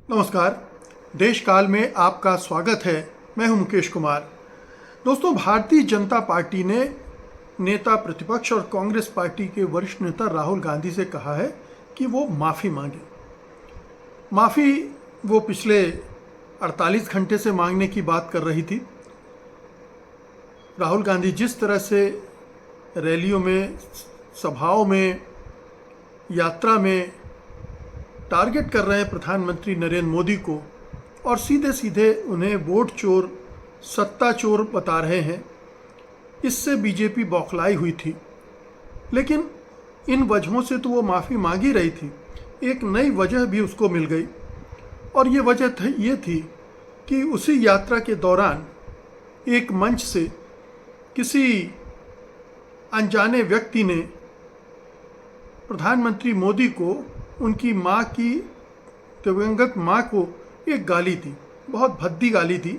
नमस्कार। देश काल में आपका स्वागत है। मैं हूं मुकेश कुमार। दोस्तों, भारतीय जनता पार्टी ने नेता प्रतिपक्ष और कांग्रेस पार्टी के वरिष्ठ नेता राहुल गांधी से कहा है कि वो माफ़ी मांगे। माफ़ी वो पिछले 48 घंटे से मांगने की बात कर रही थी। राहुल गांधी जिस तरह से रैलियों में, सभाओं में, यात्रा में टारगेट कर रहे हैं प्रधानमंत्री नरेंद्र मोदी को और सीधे सीधे उन्हें वोट चोर, सत्ता चोर बता रहे हैं, इससे बीजेपी बौखलाई हुई थी। लेकिन इन वजहों से तो वो माफ़ी मांग ही रही थी। एक नई वजह भी उसको मिल गई और ये वजह ये थी कि उसी यात्रा के दौरान एक मंच से किसी अनजाने व्यक्ति ने प्रधानमंत्री मोदी को, उनकी माँ की, दिवंगत माँ को एक गाली दी। बहुत भद्दी गाली दी।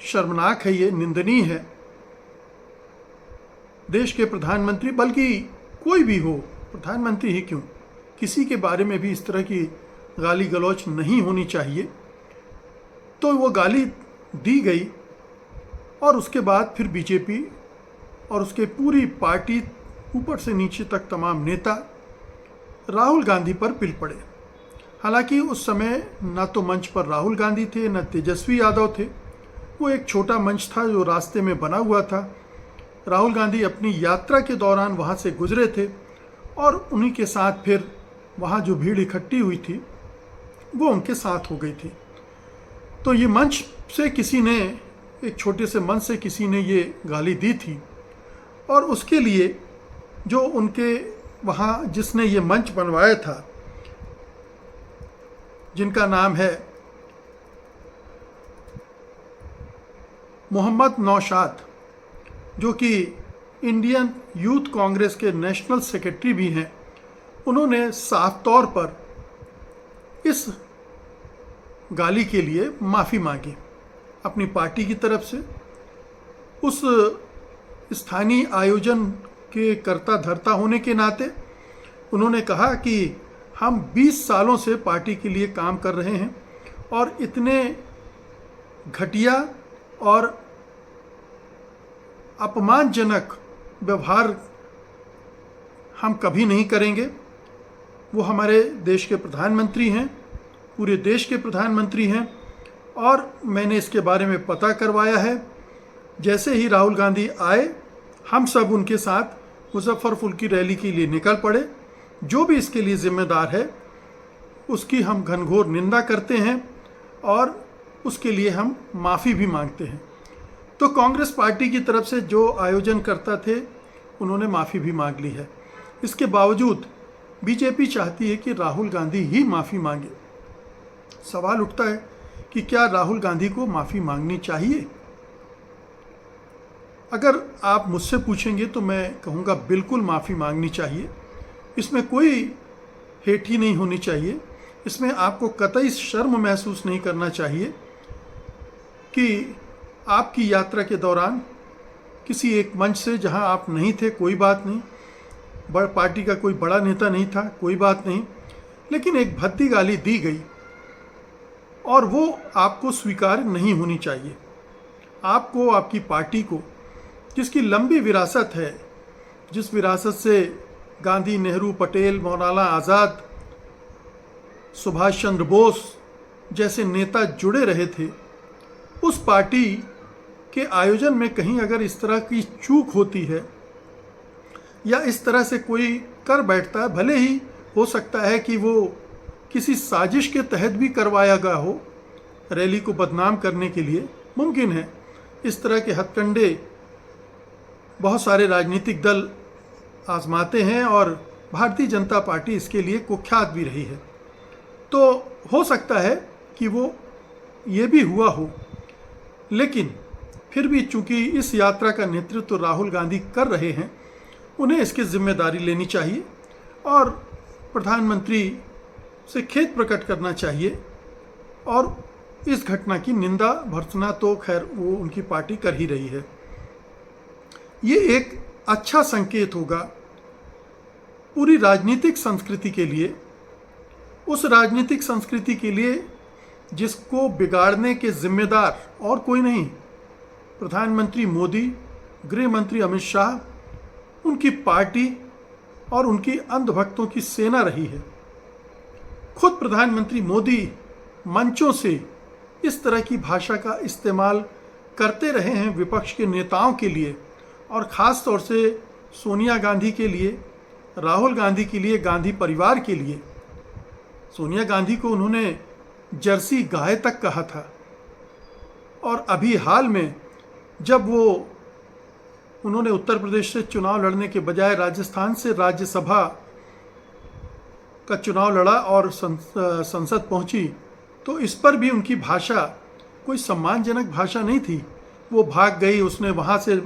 शर्मनाक है, ये निंदनीय है। देश के प्रधानमंत्री, बल्कि कोई भी हो, प्रधानमंत्री ही क्यों, किसी के बारे में भी इस तरह की गाली गलौच नहीं होनी चाहिए। तो वो गाली दी गई और उसके बाद फिर बीजेपी और उसके पूरी पार्टी, ऊपर से नीचे तक तमाम नेता राहुल गांधी पर पिल पड़े। हालांकि उस समय न तो मंच पर राहुल गांधी थे, न तेजस्वी यादव थे। वो एक छोटा मंच था जो रास्ते में बना हुआ था। राहुल गांधी अपनी यात्रा के दौरान वहाँ से गुजरे थे और उन्हीं के साथ फिर वहाँ जो भीड़ इकट्ठी हुई थी वो उनके साथ हो गई थी। तो ये मंच से किसी ने, एक छोटे से मंच से किसी ने ये गाली दी थी और उसके लिए जो उनके वहाँ जिसने ये मंच बनवाया था, जिनका नाम है मोहम्मद नौशाद, जो कि इंडियन यूथ कांग्रेस के नेशनल सेक्रेटरी भी हैं, उन्होंने साफ तौर पर इस गाली के लिए माफ़ी मांगी अपनी पार्टी की तरफ से। उस स्थानीय आयोजन के कर्ता धर्ता होने के नाते उन्होंने कहा कि हम 20 सालों से पार्टी के लिए काम कर रहे हैं और इतने घटिया और अपमानजनक व्यवहार हम कभी नहीं करेंगे। वो हमारे देश के प्रधानमंत्री हैं, पूरे देश के प्रधानमंत्री हैं और मैंने इसके बारे में पता करवाया है। जैसे ही राहुल गांधी आए, हम सब उनके साथ मुजफ्फरपुर की रैली के लिए निकल पड़े। जो भी इसके लिए जिम्मेदार है उसकी हम घनघोर निंदा करते हैं और उसके लिए हम माफ़ी भी मांगते हैं। तो कांग्रेस पार्टी की तरफ से जो आयोजन करता थे उन्होंने माफ़ी भी मांग ली है। इसके बावजूद बीजेपी चाहती है कि राहुल गांधी ही माफ़ी मांगे। सवाल उठता है कि क्या राहुल गांधी को माफ़ी मांगनी चाहिए? अगर आप मुझसे पूछेंगे तो मैं कहूँगा बिल्कुल माफ़ी मांगनी चाहिए। इसमें कोई हेठी नहीं होनी चाहिए। इसमें आपको कतई शर्म महसूस नहीं करना चाहिए कि आपकी यात्रा के दौरान किसी एक मंच से, जहां आप नहीं थे, कोई बात नहीं, पार्टी का कोई बड़ा नेता नहीं था, कोई बात नहीं, लेकिन एक भद्दी गाली दी गई और वो आपको स्वीकार नहीं होनी चाहिए। आपको, आपकी पार्टी को, जिसकी लंबी विरासत है, जिस विरासत से गांधी, नेहरू, पटेल, मौलाना आज़ाद, सुभाष चंद्र बोस जैसे नेता जुड़े रहे थे, उस पार्टी के आयोजन में कहीं अगर इस तरह की चूक होती है या इस तरह से कोई कर बैठता है, भले ही हो सकता है कि वो किसी साजिश के तहत भी करवाया गया हो, रैली को बदनाम करने के लिए, मुमकिन है। इस तरह के हथकंडे बहुत सारे राजनीतिक दल आजमाते हैं और भारतीय जनता पार्टी इसके लिए कुख्यात भी रही है। तो हो सकता है कि वो ये भी हुआ हो, लेकिन फिर भी चूंकि इस यात्रा का नेतृत्व राहुल गांधी कर रहे हैं, उन्हें इसकी जिम्मेदारी लेनी चाहिए और प्रधानमंत्री से खेद प्रकट करना चाहिए और इस घटना की निंदा भर्त्सना तो खैर वो उनकी पार्टी कर ही रही है। ये एक अच्छा संकेत होगा पूरी राजनीतिक संस्कृति के लिए, उस राजनीतिक संस्कृति के लिए जिसको बिगाड़ने के जिम्मेदार और कोई नहीं, प्रधानमंत्री मोदी, गृह मंत्री अमित शाह, उनकी पार्टी और उनकी अंधभक्तों की सेना रही है। खुद प्रधानमंत्री मोदी मंचों से इस तरह की भाषा का इस्तेमाल करते रहे हैं विपक्ष के नेताओं के लिए, और ख़ास तौर से सोनिया गांधी के लिए, राहुल गांधी के लिए, गांधी परिवार के लिए। सोनिया गांधी को उन्होंने जर्सी गाय तक कहा था, और अभी हाल में जब उन्होंने उत्तर प्रदेश से चुनाव लड़ने के बजाय राजस्थान से राज्यसभा का चुनाव लड़ा और संसद पहुंची, तो इस पर भी उनकी भाषा कोई सम्मानजनक भाषा नहीं थी। वो भाग गई, उसने वहाँ से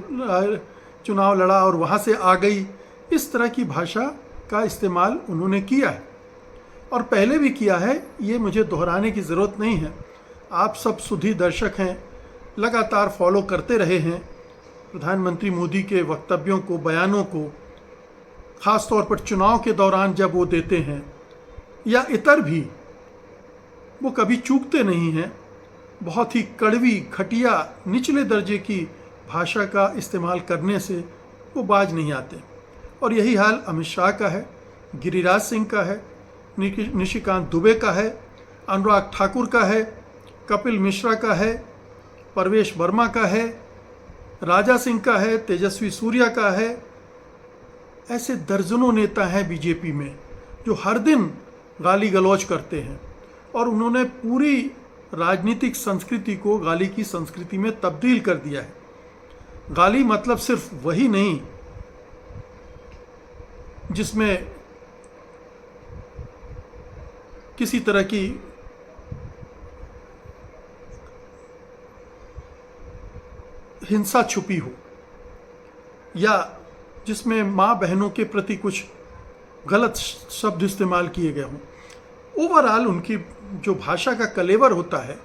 चुनाव लड़ा और वहाँ से आ गई, इस तरह की भाषा का इस्तेमाल उन्होंने किया है और पहले भी किया है। ये मुझे दोहराने की ज़रूरत नहीं है। आप सब सुधी दर्शक हैं, लगातार फॉलो करते रहे हैं प्रधानमंत्री मोदी के वक्तव्यों को, बयानों को, ख़ास तौर पर चुनाव के दौरान जब वो देते हैं या इतर भी, वो कभी चूकते नहीं हैं। बहुत ही कड़वी, घटिया, निचले दर्जे की भाषा का इस्तेमाल करने से वो बाज नहीं आते। और यही हाल अमित शाह का है, गिरिराज सिंह का है, निशिकांत दुबे का है, अनुराग ठाकुर का है, कपिल मिश्रा का है, परवेश वर्मा का है, राजा सिंह का है, तेजस्वी सूर्या का है। ऐसे दर्जनों नेता हैं बीजेपी में जो हर दिन गाली गलौज करते हैं, और उन्होंने पूरी राजनीतिक संस्कृति को गाली की संस्कृति में तब्दील कर दिया है। गाली मतलब सिर्फ वही नहीं जिसमें किसी तरह की हिंसा छुपी हो या जिसमें माँ बहनों के प्रति कुछ गलत शब्द इस्तेमाल किए गए हों। ओवरऑल उनकी जो भाषा का कलेवर होता है,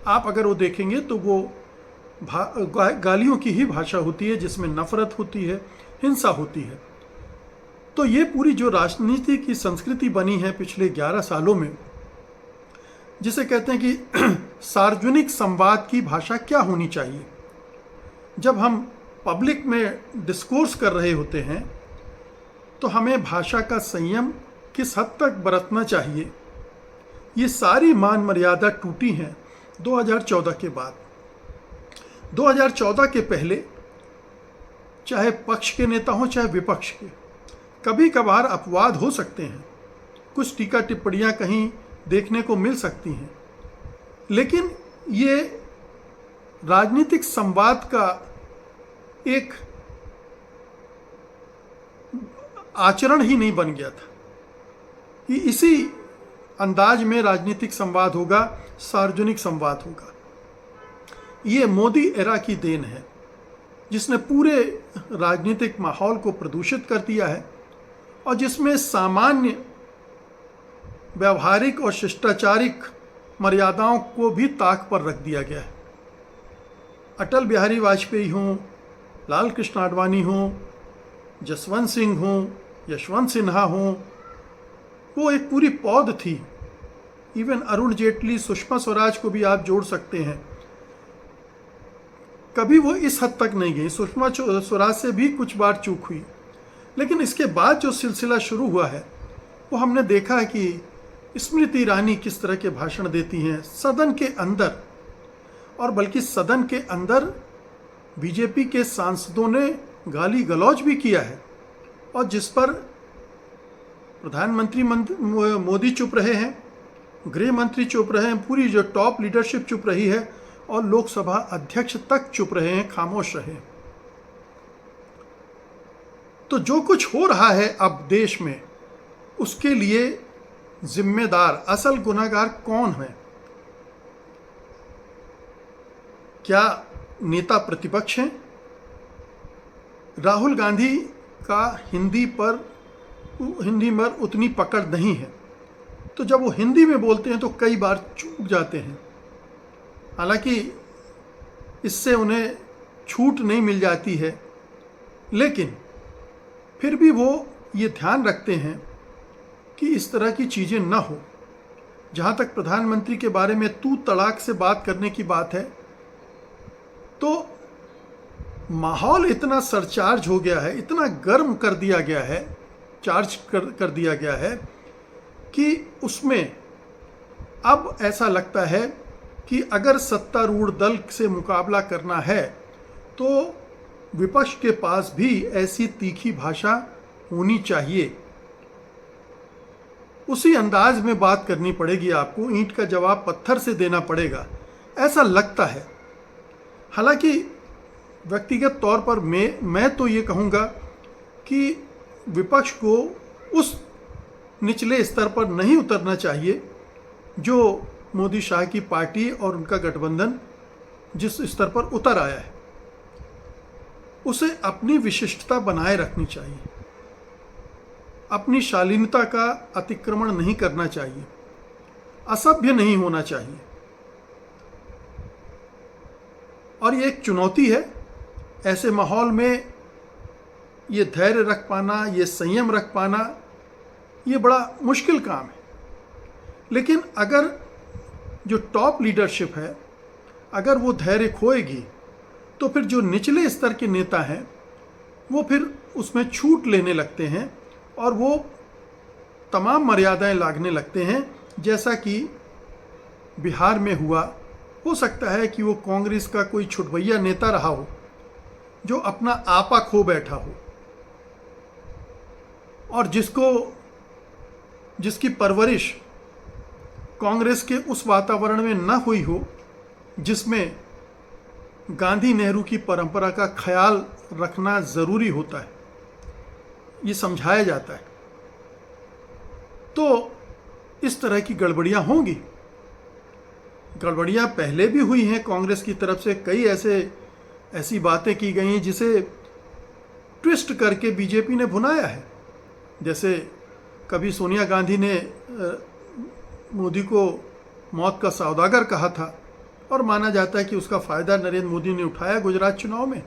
आप अगर वो देखेंगे तो वो गालियों की ही भाषा होती है, जिसमें नफरत होती है, हिंसा होती है। तो ये पूरी जो राजनीति की संस्कृति बनी है पिछले 11 सालों में, जिसे कहते हैं कि सार्वजनिक संवाद की भाषा क्या होनी चाहिए। जब हम पब्लिक में डिस्कोर्स कर रहे होते हैं तो हमें भाषा का संयम किस हद तक बरतना चाहिए, ये सारी मान मर्यादा टूटी हैं 2014 के बाद। 2014 के पहले चाहे पक्ष के नेता हों चाहे विपक्ष के, कभी कभार अपवाद हो सकते हैं, कुछ टीका टिप्पणियां कहीं देखने को मिल सकती हैं, लेकिन ये राजनीतिक संवाद का एक आचरण ही नहीं बन गया था कि इसी अंदाज में राजनीतिक संवाद होगा, सार्वजनिक संवाद होगा। ये मोदी एरा की देन है, जिसने पूरे राजनीतिक माहौल को प्रदूषित कर दिया है और जिसमें सामान्य व्यवहारिक और शिष्टाचारिक मर्यादाओं को भी ताक पर रख दिया गया है। अटल बिहारी वाजपेयी हों, लाल कृष्ण आडवाणी हों, जसवंत सिंह हों, यशवंत सिन्हा हों, वो एक पूरी पौध थी। इवन अरुण जेटली, सुषमा स्वराज को भी आप जोड़ सकते हैं। कभी वो इस हद तक नहीं गई। सुषमा स्वराज से भी कुछ बार चूक हुई, लेकिन इसके बाद जो सिलसिला शुरू हुआ है वो हमने देखा है कि स्मृति ईरानी किस तरह के भाषण देती हैं सदन के अंदर, और बल्कि सदन के अंदर बीजेपी के सांसदों ने गाली गलौज भी किया है, और जिस पर प्रधानमंत्री मोदी चुप रहे हैं, गृह मंत्री चुप रहे हैं, पूरी जो टॉप लीडरशिप चुप रही है, और लोकसभा अध्यक्ष तक चुप रहे हैं, खामोश रहे। तो जो कुछ हो रहा है अब देश में, उसके लिए जिम्मेदार, असल गुनहगार कौन है? क्या नेता प्रतिपक्ष हैं? राहुल गांधी का हिंदी में उतनी पकड़ नहीं है, तो जब वो हिंदी में बोलते हैं तो कई बार चूक जाते हैं। हालांकि इससे उन्हें छूट नहीं मिल जाती है, लेकिन फिर भी वो ये ध्यान रखते हैं कि इस तरह की चीज़ें ना हो। जहाँ तक प्रधानमंत्री के बारे में तू तड़ाक से बात करने की बात है, तो माहौल इतना सरचार्ज हो गया है, इतना गर्म कर दिया गया है, चार्ज कर दिया गया है कि उसमें अब ऐसा लगता है कि अगर सत्तारूढ़ दल से मुकाबला करना है तो विपक्ष के पास भी ऐसी तीखी भाषा होनी चाहिए, उसी अंदाज में बात करनी पड़ेगी, आपको ईंट का जवाब पत्थर से देना पड़ेगा, ऐसा लगता है। हालांकि व्यक्तिगत तौर पर मैं तो ये कहूँगा कि विपक्ष को उस निचले स्तर पर नहीं उतरना चाहिए जो मोदी शाह की पार्टी और उनका गठबंधन जिस स्तर पर उतर आया है। उसे अपनी विशिष्टता बनाए रखनी चाहिए, अपनी शालीनता का अतिक्रमण नहीं करना चाहिए, असभ्य नहीं होना चाहिए। और ये एक चुनौती है, ऐसे माहौल में ये धैर्य रख पाना, ये संयम रख पाना, ये बड़ा मुश्किल काम है। लेकिन अगर जो टॉप लीडरशिप है, अगर वो धैर्य खोएगी तो फिर जो निचले स्तर के नेता हैं वो फिर उसमें छूट लेने लगते हैं और वो तमाम मर्यादाएं लागने लगते हैं, जैसा कि बिहार में हुआ। हो सकता है कि वो कांग्रेस का कोई छुटभैया नेता रहा हो जो अपना आपा खो बैठा हो और जिसकी परवरिश कांग्रेस के उस वातावरण में न हुई हो जिसमें गांधी नेहरू की परंपरा का ख्याल रखना ज़रूरी होता है, ये समझाया जाता है। तो इस तरह की गड़बड़ियां होंगी। गड़बड़ियां पहले भी हुई हैं, कांग्रेस की तरफ से कई ऐसी बातें की गई जिसे ट्विस्ट करके बीजेपी ने भुनाया है। जैसे कभी सोनिया गांधी ने मोदी को मौत का सौदागर कहा था और माना जाता है कि उसका फ़ायदा नरेंद्र मोदी ने उठाया गुजरात चुनाव में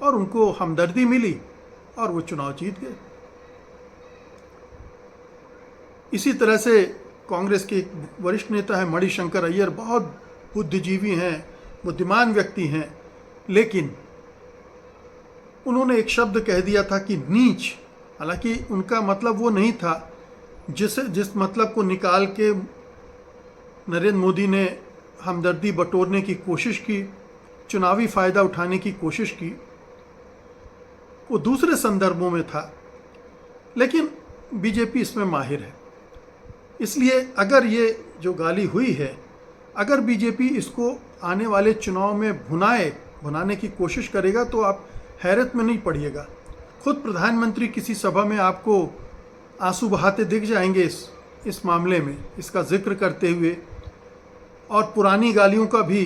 और उनको हमदर्दी मिली और वो चुनाव जीत गए। इसी तरह से कांग्रेस के एक वरिष्ठ नेता है मणिशंकर अय्यर, बहुत बुद्धिजीवी हैं, बुद्धिमान व्यक्ति हैं, लेकिन उन्होंने एक शब्द कह दिया था कि नीच। हालांकि उनका मतलब वो नहीं था, जिस मतलब को निकाल के नरेंद्र मोदी ने हमदर्दी बटोरने की कोशिश की, चुनावी फ़ायदा उठाने की कोशिश की, वो दूसरे संदर्भों में था। लेकिन बीजेपी इसमें माहिर है, इसलिए अगर ये जो गाली हुई है, अगर बीजेपी इसको आने वाले चुनाव में भुनाने की कोशिश करेगा तो आप हैरत में नहीं पड़िएगा। खुद प्रधानमंत्री किसी सभा में आपको आंसू बहाते दिख जाएंगे इस मामले में, इसका जिक्र करते हुए, और पुरानी गालियों का भी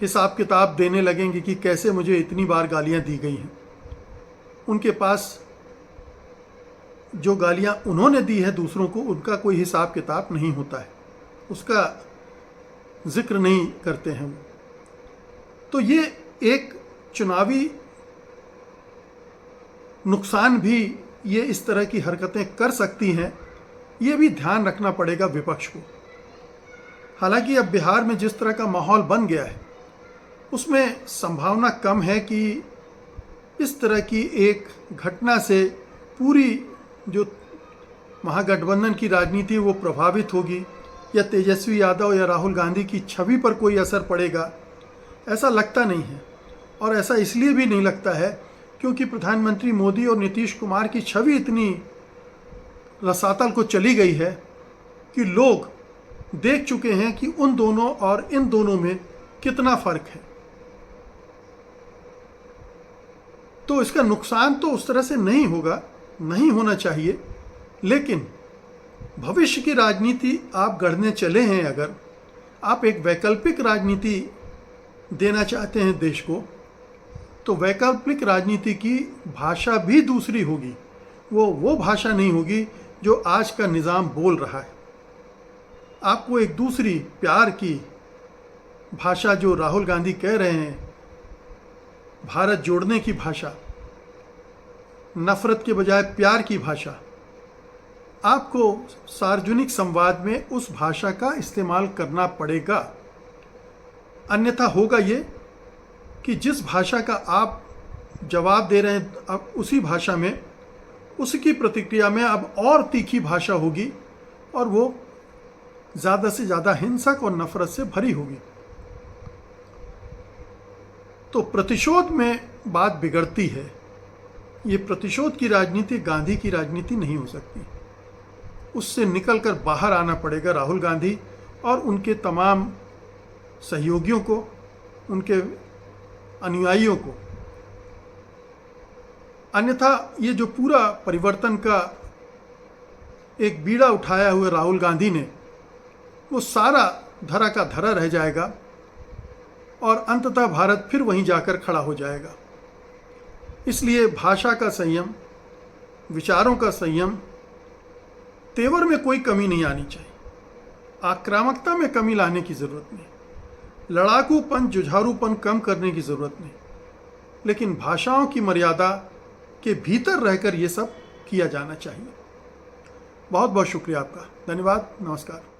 हिसाब किताब देने लगेंगे कि कैसे मुझे इतनी बार गालियां दी गई हैं। उनके पास जो गालियां उन्होंने दी है दूसरों को, उनका कोई हिसाब किताब नहीं होता है, उसका जिक्र नहीं करते हैं वो। तो ये एक चुनावी नुकसान भी ये इस तरह की हरकतें कर सकती हैं, ये भी ध्यान रखना पड़ेगा विपक्ष को। हालांकि अब बिहार में जिस तरह का माहौल बन गया है उसमें संभावना कम है कि इस तरह की एक घटना से पूरी जो महागठबंधन की राजनीति वो प्रभावित होगी, या तेजस्वी यादव या राहुल गांधी की छवि पर कोई असर पड़ेगा, ऐसा लगता नहीं है। और ऐसा इसलिए भी नहीं लगता है क्योंकि प्रधानमंत्री मोदी और नीतीश कुमार की छवि इतनी रसातल को चली गई है कि लोग देख चुके हैं कि उन दोनों और इन दोनों में कितना फर्क है। तो इसका नुकसान तो उस तरह से नहीं होगा, नहीं होना चाहिए। लेकिन भविष्य की राजनीति आप गढ़ने चले हैं, अगर आप एक वैकल्पिक राजनीति देना चाहते हैं देश को, तो वैकल्पिक राजनीति की भाषा भी दूसरी होगी। वो भाषा नहीं होगी जो आज का निज़ाम बोल रहा है। आपको एक दूसरी प्यार की भाषा, जो राहुल गांधी कह रहे हैं, भारत जोड़ने की भाषा, नफरत के बजाय प्यार की भाषा, आपको सार्वजनिक संवाद में उस भाषा का इस्तेमाल करना पड़ेगा। अन्यथा होगा ये कि जिस भाषा का आप जवाब दे रहे हैं अब उसी भाषा में उसकी प्रतिक्रिया में अब और तीखी भाषा होगी और वो ज़्यादा से ज़्यादा हिंसक और नफरत से भरी होगी। तो प्रतिशोध में बात बिगड़ती है। ये प्रतिशोध की राजनीति गांधी की राजनीति नहीं हो सकती। उससे निकलकर बाहर आना पड़ेगा राहुल गांधी और उनके तमाम सहयोगियों को, उनके अनुयायियों को। अन्यथा ये जो पूरा परिवर्तन का एक बीड़ा उठाया हुआ राहुल गांधी ने, वो सारा धरा का धरा रह जाएगा और अंततः भारत फिर वहीं जाकर खड़ा हो जाएगा। इसलिए भाषा का संयम, विचारों का संयम, तेवर में कोई कमी नहीं आनी चाहिए। आक्रामकता में कमी लाने की ज़रूरत नहीं, लड़ाकूपन, जुझारूपन कम करने की ज़रूरत नहीं, लेकिन भाषाओं की मर्यादा के भीतर रहकर ये सब किया जाना चाहिए। बहुत बहुत शुक्रिया आपका। धन्यवाद। नमस्कार।